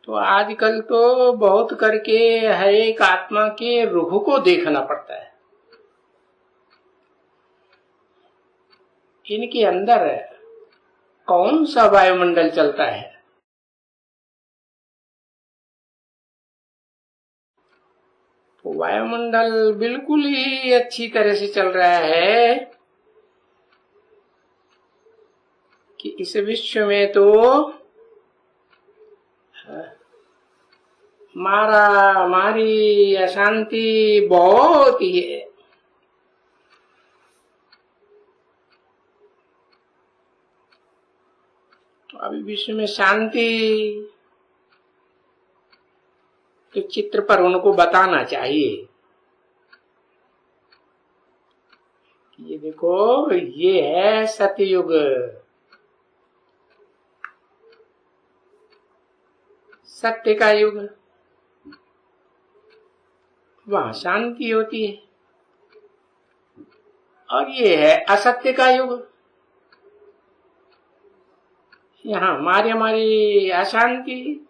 तो आजकल तो बहुत करके हर एक आत्मा के रूह को देखना पड़ता है। इनके अंदर कौन सा वायुमंडल चलता है। तो वायुमंडल बिल्कुल ही अच्छी तरह से चल रहा है कि इस विश्व में तो मारा मारी अशांति बहुत ही है। तो अभी विश्व में शांति तो चित्र पर उनको बताना चाहिए। ये देखो, ये है सतयुग, सत्य का युग। वहां शांति होती है। और ये है असत्य का युग, यहाँ मारी मारी अशांति।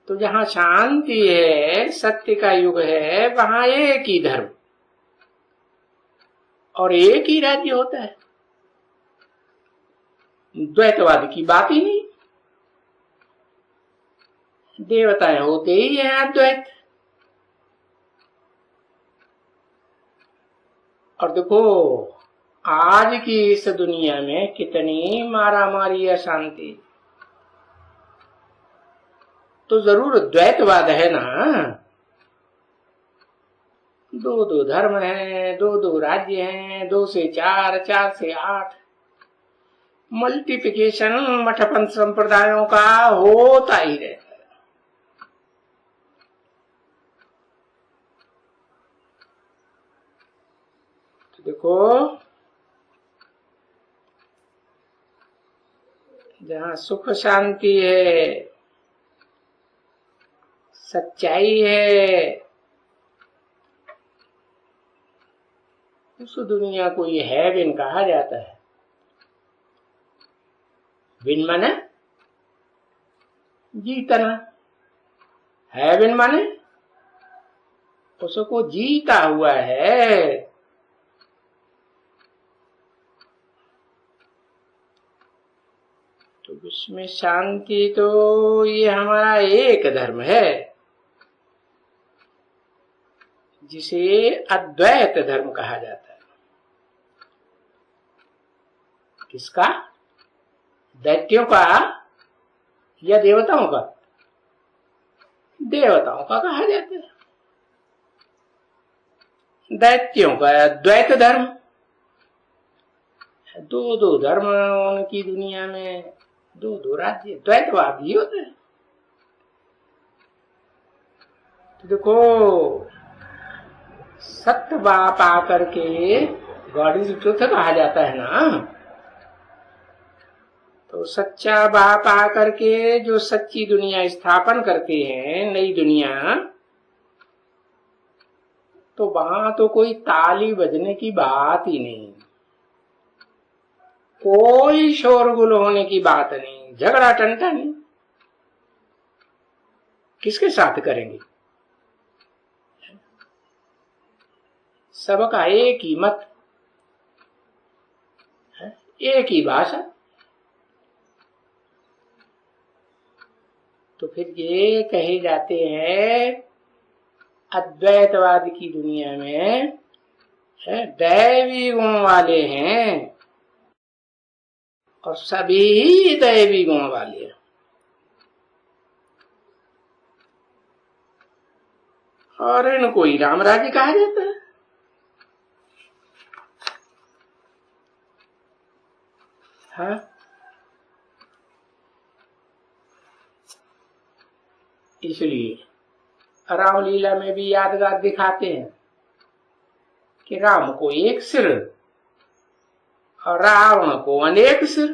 तो जहां शांति है, सत्य का युग है, वहां एक ही धर्म और एक ही राज्य होता है। द्वैतवाद की बात ही नहीं। देवताएं होते ही हैं अद्वैत। और देखो, आज की इस दुनिया में कितनी मारामारी अशांति, तो जरूर द्वैतवाद है ना। दो दो धर्म हैं, दो दो राज्य हैं, 2 से 4, 4 से 8, मल्टीप्लिकेशन मठपंथ संप्रदायों का होता ही रहता है। तो देखो, जहां सुख शांति है, सच्चाई है, उस दुनिया को ये हेवन कहा जाता है। विन माने जीतना, हेवन माने उसको जीता हुआ है। तो विश्व में शांति तो ये हमारा एक धर्म है, जिसे अद्वैत धर्म कहा जाता है। किसका? दैत्यों का या देवताओं का? देवताओं का कहा जाता है। दैत्यों का द्वैत धर्म। दो दो धर्म उनकी दुनिया में, दो दो राज्य, द्वैतवादी होते हैं। तो देखो, सत्य बाप आकर के गॉड इज ट्रूथ कहा जाता है ना। तो सच्चा बाप आकर के जो सच्ची दुनिया स्थापन करते हैं, नई दुनिया, तो वहां तो कोई ताली बजने की बात ही नहीं, कोई शोरगुल होने की बात नहीं, झगड़ा टंटा नहीं। किसके साथ करेंगे? सबका एक ही मत, एक ही भाषा। तो फिर ये कहे जाते हैं अद्वैतवाद की दुनिया में दैवी गुण वाले हैं और सभी दैवी गुण वाले हैं। और इनको ही राम राज्य कहा जाता है। हाँ, इसलिए रामलीला में भी यादगार दिखाते हैं कि राम को एक सिर और रावण को अनेक सिर।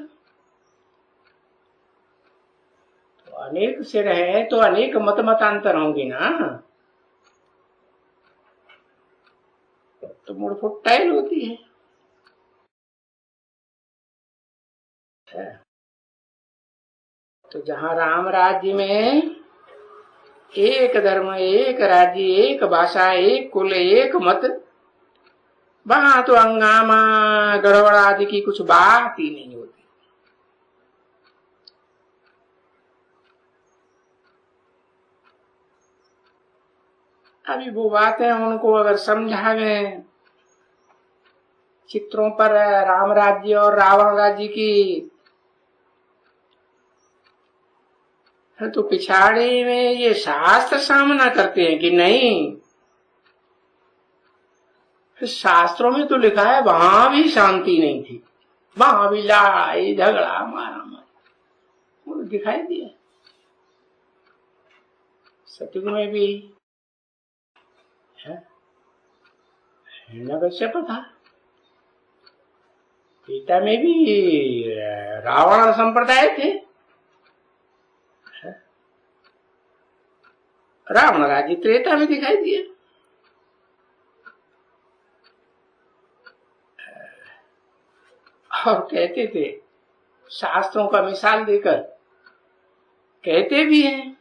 तो अनेक सिर है तो अनेक मत मतांतर होंगे ना। तो मुड़फुट टहल होती है। तो जहां राम राज्य में एक धर्म, एक राज्य, एक भाषा, एक कुल, एक मत, वहां तो हंगामा गड़बड़ आदि की कुछ बात ही नहीं होती। अभी वो बातें उनको अगर समझावें चित्रों पर राम राज्य और रावण राज्य की, तो पिछाड़ी में ये शास्त्र सामना करते हैं कि नहीं, शास्त्रों में तो लिखा है वहां भी शांति नहीं थी, वहां भी लड़ाई झगड़ा मारा मारी दिखाई दिया। सतयुग में भी हिरण्यकश्यप था, गीता में भी रावण संप्रदाय थे, रावण राज्य त्रेता में दिखाई दिया। और कहते थे, शास्त्रों का मिसाल देकर कहते भी हैं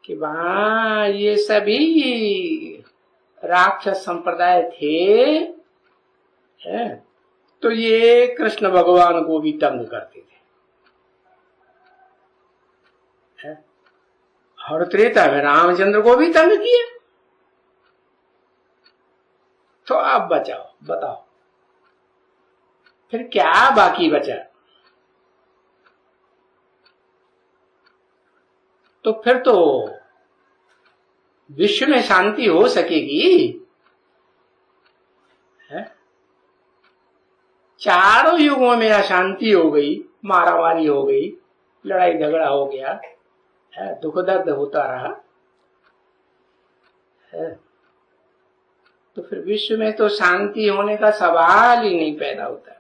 कि वहां ये सभी राक्षस संप्रदाय थे, तो ये कृष्ण भगवान को भी तंग करते थे, और त्रेता में रामचंद्र को भी तंग किया। तो आप बताओ फिर क्या बाकी बचा? तो फिर तो विश्व में शांति हो सकेगी? चारों युगों में अशांति हो गई, मारामारी हो गई, लड़ाई झगड़ा हो गया, दुख दर्द होता रहा, तो फिर विश्व में तो शांति होने का सवाल ही नहीं पैदा होता।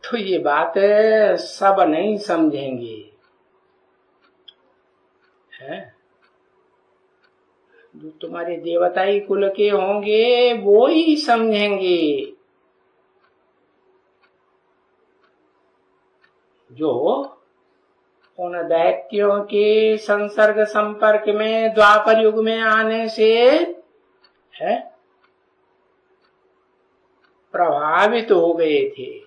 तो ये बात सब नहीं समझेंगे, जो तुम्हारे देवताई कुल के होंगे वो ही समझेंगे, जो उन दैत्यों के संसर्ग संपर्क में द्वापर युग में आने से प्रभावित हो गए थे,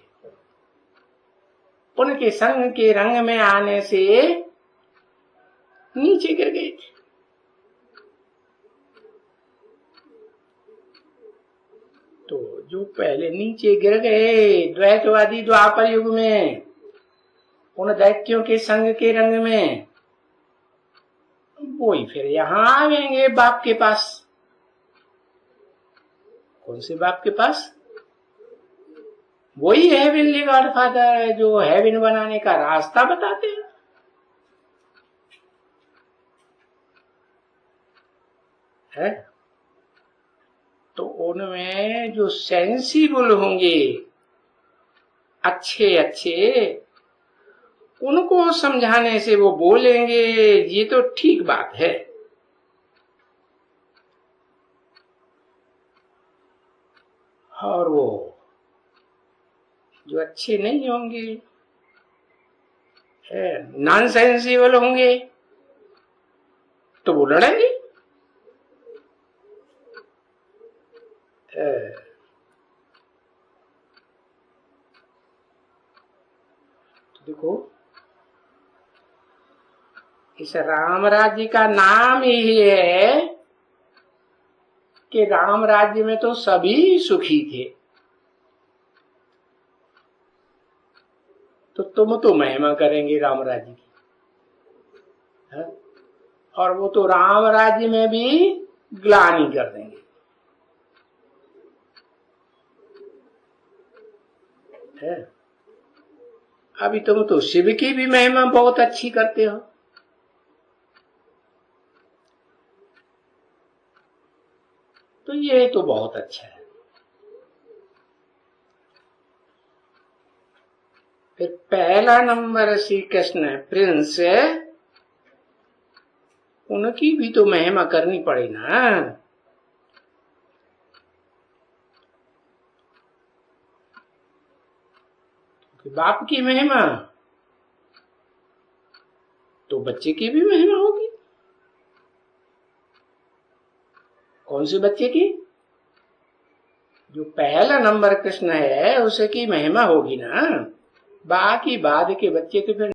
उनके संग के रंग में आने से नीचे गिर गए थे। तो जो पहले नीचे गिर गए द्वैतवादी द्वापर युग में, उन दैत्यों के संग के रंग में, वो ही फिर यहां आएंगे बाप के पास। कौन से बाप के पास? वही हेवनली गॉडफादर है, जो हेवन बनाने का रास्ता बताते हैं। तो उनमें जो सेंसिबल होंगे, अच्छे अच्छे, उनको समझाने से वो बोलेंगे ये तो ठीक बात है। और वो जो अच्छे नहीं होंगे, नॉन सेंसिबल होंगे, तो वो लड़ेंगे। तो देखो, इस राम राज्य का नाम ही है कि राम राज्य में तो सभी सुखी थे, तो तुम तो महिमा करेंगे राम राज्य की, और वो तो राम राज्य में भी ग्लानि कर देंगे। अभी तुम तो शिव की भी महिमा बहुत अच्छी करते हो, तो ये तो बहुत अच्छा है। फिर पहला नंबर श्री कृष्ण प्रिंस, उनकी भी तो महिमा करनी पड़े ना। कि बाप की महिमा, तो बच्चे की भी महिमा होगी। कौन से बच्चे की? जो पहला नंबर कृष्ण है उसकी महिमा होगी ना। बाकी बाद के बच्चे तो फिर